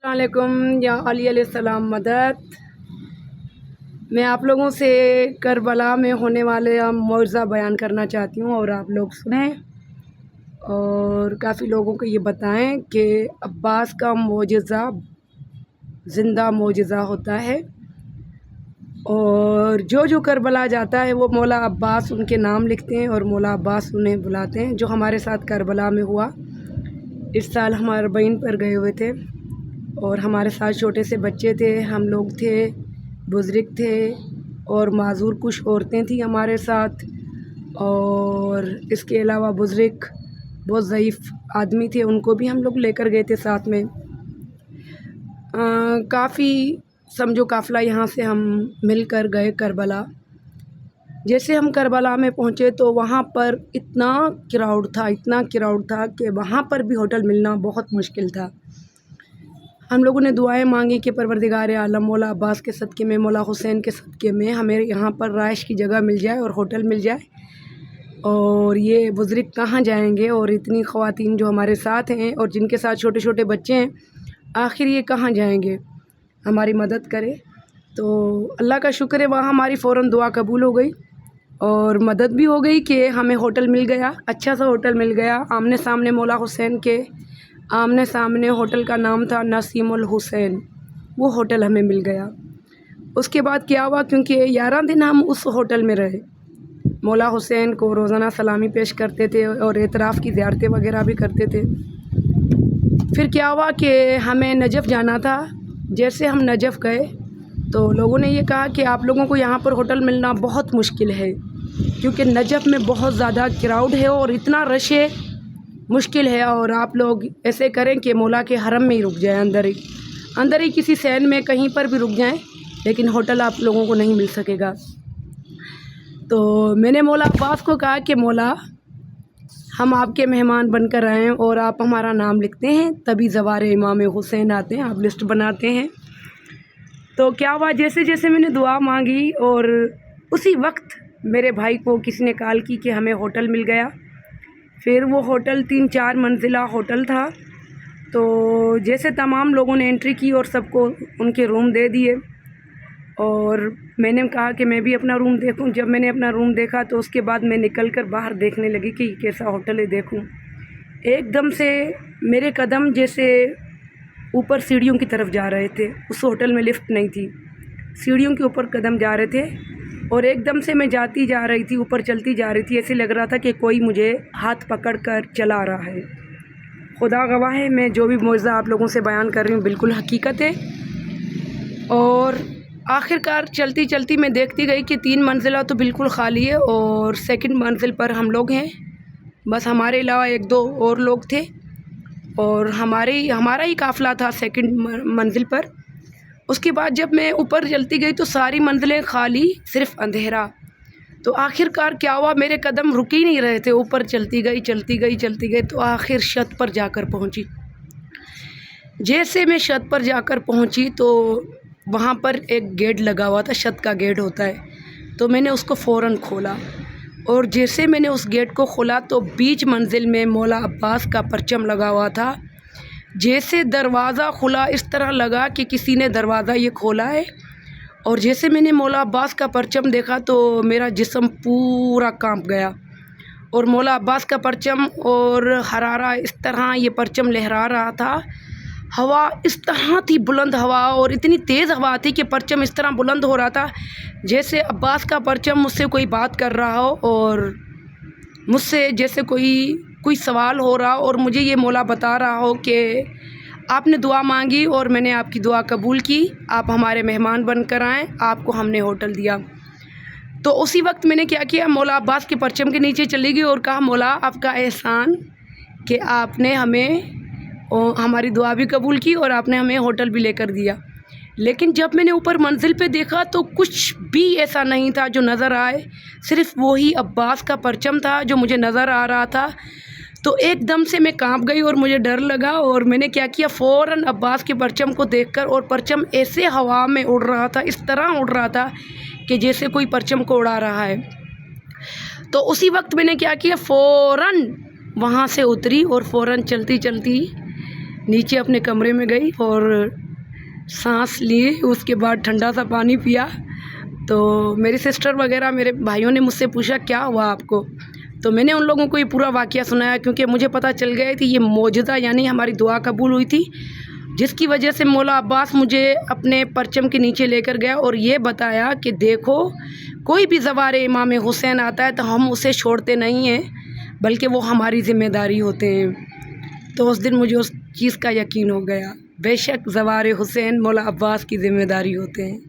السلام علیکم یا علی علیہ السلام مدد۔ میں آپ لوگوں سے کربلا میں ہونے والے معجزہ بیان کرنا چاہتی ہوں اور آپ لوگ سنیں اور کافی لوگوں کو یہ بتائیں کہ عباس کا معجزہ زندہ معجزہ ہوتا ہے، اور جو کربلا جاتا ہے وہ مولا عباس ان کے نام لکھتے ہیں اور مولا عباس انہیں بلاتے ہیں۔ جو ہمارے ساتھ کربلا میں ہوا، اس سال ہم 40 پر گئے ہوئے تھے اور ہمارے ساتھ چھوٹے سے بچے تھے، ہم لوگ تھے، بزرگ تھے اور معذور کچھ عورتیں تھیں ہمارے ساتھ، اور اس کے علاوہ بزرگ بہت ضعیف آدمی تھے، ان کو بھی ہم لوگ لے کر گئے تھے ساتھ میں۔ کافی سمجھو قافلہ یہاں سے ہم مل کر گئے کربلا۔ جیسے ہم کربلا میں پہنچے تو وہاں پر اتنا کراؤڈ تھا کہ وہاں پر بھی ہوٹل ملنا بہت مشکل تھا۔ ہم لوگوں نے دعائیں مانگی کہ پروردگار عالم مولا عباس کے صدقے میں، مولا حسین کے صدقے میں ہمیں یہاں پر رہائش کی جگہ مل جائے اور ہوٹل مل جائے، اور یہ بزرگ کہاں جائیں گے، اور اتنی خواتین جو ہمارے ساتھ ہیں اور جن کے ساتھ چھوٹے چھوٹے بچے ہیں، آخر یہ کہاں جائیں گے، ہماری مدد کرے۔ تو اللہ کا شکر ہے، وہاں ہماری فوراً دعا قبول ہو گئی اور مدد بھی ہو گئی کہ ہمیں ہوٹل مل گیا، اچھا سا ہوٹل مل گیا، آمنے سامنے مولا حسین کے آمنے سامنے۔ ہوٹل کا نام تھا نسیم الحسین، وہ ہوٹل ہمیں مل گیا۔ اس کے بعد کیا ہوا، کیونکہ 11 دن ہم اس ہوٹل میں رہے، مولا حسین کو روزانہ سلامی پیش کرتے تھے اور اعتراف کی زیارتیں وغیرہ بھی کرتے تھے۔ پھر کیا ہوا کہ ہمیں نجف جانا تھا۔ جیسے ہم نجف گئے تو لوگوں نے یہ کہا کہ آپ لوگوں کو یہاں پر ہوٹل ملنا بہت مشکل ہے، کیونکہ نجف میں بہت زیادہ کراؤڈ ہے اور اتنا رش ہے، مشکل ہے، اور آپ لوگ ایسے کریں کہ مولا کے حرم میں ہی رک جائیں، اندر ہی کسی سین میں کہیں پر بھی رک جائیں، لیکن ہوٹل آپ لوگوں کو نہیں مل سکے گا۔ تو میں نے مولا عباس کو کہا کہ مولا، ہم آپ کے مہمان بن کر آئے ہیں اور آپ ہمارا نام لکھتے ہیں، تبھی زوار امام حسین آتے ہیں، آپ لسٹ بناتے ہیں۔ تو کیا ہوا، جیسے جیسے میں نے دعا مانگی اور اسی وقت میرے بھائی کو کسی نے کال کی کہ ہمیں ہوٹل مل گیا۔ پھر وہ ہوٹل 3-4 منزلہ ہوٹل تھا، تو جیسے تمام لوگوں نے انٹری کی اور سب کو ان کے روم دے دیے، اور میں نے کہا کہ میں بھی اپنا روم دیکھوں۔ جب میں نے اپنا روم دیکھا تو اس کے بعد میں نکل کر باہر دیکھنے لگی کہ یہ کیسا ہوٹل ہے، دیکھوں۔ ایک دم سے میرے قدم جیسے اوپر سیڑھیوں کی طرف جا رہے تھے، اس ہوٹل میں لفٹ نہیں تھی، سیڑھیوں کے اوپر قدم جا رہے تھے، اور ایک دم سے میں جاتی جا رہی تھی، اوپر چلتی جا رہی تھی، ایسے لگ رہا تھا کہ کوئی مجھے ہاتھ پکڑ کر چلا رہا ہے۔ خدا گواہ ہے، میں جو بھی معجزہ آپ لوگوں سے بیان کر رہی ہوں بالکل حقیقت ہے۔ اور آخر کار چلتی چلتی میں دیکھتی گئی کہ 3 منزلہ تو بالکل خالی ہے، اور 2nd منزل پر ہم لوگ ہیں، بس ہمارے علاوہ 1-2 اور لوگ تھے، اور ہمارا ہی قافلہ تھا 2nd منزل پر۔ اس کے بعد جب میں اوپر چلتی گئی تو ساری منزلیں خالی، صرف اندھیرا۔ تو آخر کار کیا ہوا، میرے قدم رک ہی نہیں رہے تھے، اوپر چلتی گئی تو آخر چھت پر جا کر پہنچی۔ جیسے میں چھت پر جا کر پہنچی تو وہاں پر ایک گیٹ لگا ہوا تھا، چھت کا گیٹ ہوتا ہے، تو میں نے اس کو فوراً کھولا، اور جیسے میں نے اس گیٹ کو کھولا تو بیچ منزل میں مولا عباس کا پرچم لگا ہوا تھا۔ جیسے دروازہ کھلا، اس طرح لگا کہ کسی نے دروازہ یہ کھولا ہے، اور جیسے میں نے مولا عباس کا پرچم دیکھا تو میرا جسم پورا کانپ گیا، اور مولا عباس کا پرچم اور حرارہ اس طرح یہ پرچم لہرا رہا تھا۔ ہوا اس طرح تھی، بلند ہوا، اور اتنی تیز ہوا تھی کہ پرچم اس طرح بلند ہو رہا تھا جیسے عباس کا پرچم مجھ سے کوئی بات کر رہا ہو، اور مجھ سے جیسے کوئی سوال ہو رہا، اور مجھے یہ مولا بتا رہا ہو کہ آپ نے دعا مانگی اور میں نے آپ کی دعا قبول کی، آپ ہمارے مہمان بن کر آئیں، آپ کو ہم نے ہوٹل دیا۔ تو اسی وقت میں نے کیا کیا، مولا عباس کے پرچم کے نیچے چلی گئی اور کہا، مولا آپ کا احسان کہ آپ نے ہماری دعا بھی قبول کی اور آپ نے ہمیں ہوٹل بھی لے کر دیا۔ لیکن جب میں نے اوپر منزل پہ دیکھا تو کچھ بھی ایسا نہیں تھا جو نظر آئے، صرف وہی عباس کا پرچم تھا جو مجھے نظر آ رہا تھا۔ تو ایک دم سے میں کانپ گئی اور مجھے ڈر لگا، اور میں نے کیا کیا، فوراً عباس کے پرچم کو دیکھ کر، اور پرچم ایسے ہوا میں اڑ رہا تھا، اس طرح اڑ رہا تھا کہ جیسے کوئی پرچم کو اڑا رہا ہے۔ تو اسی وقت میں نے کیا کیا، فوراً وہاں سے اتری اور فوراً چلتی چلتی نیچے اپنے کمرے میں گئی اور سانس لی، اس کے بعد ٹھنڈا سا پانی پیا. تو میری سسٹر وغیرہ میرے بھائیوں نے مجھ سے پوچھا کیا ہوا آپ کو، تو میں نے ان لوگوں کو یہ پورا واقعہ سنایا، کیونکہ مجھے پتہ چل گیا کہ یہ معجزہ یعنی ہماری دعا قبول ہوئی تھی، جس کی وجہ سے مولا عباس مجھے اپنے پرچم کے نیچے لے کر گیا اور یہ بتایا کہ دیکھو کوئی بھی زوار امام حسین آتا ہے تو ہم اسے چھوڑتے نہیں ہیں، بلکہ وہ ہماری ذمہ داری ہوتے ہیں. تو اس دن مجھے اس چیز کا یقین ہو گیا، بے شک زوار حسین مولا عباس کی ذمہ داری ہوتے ہیں.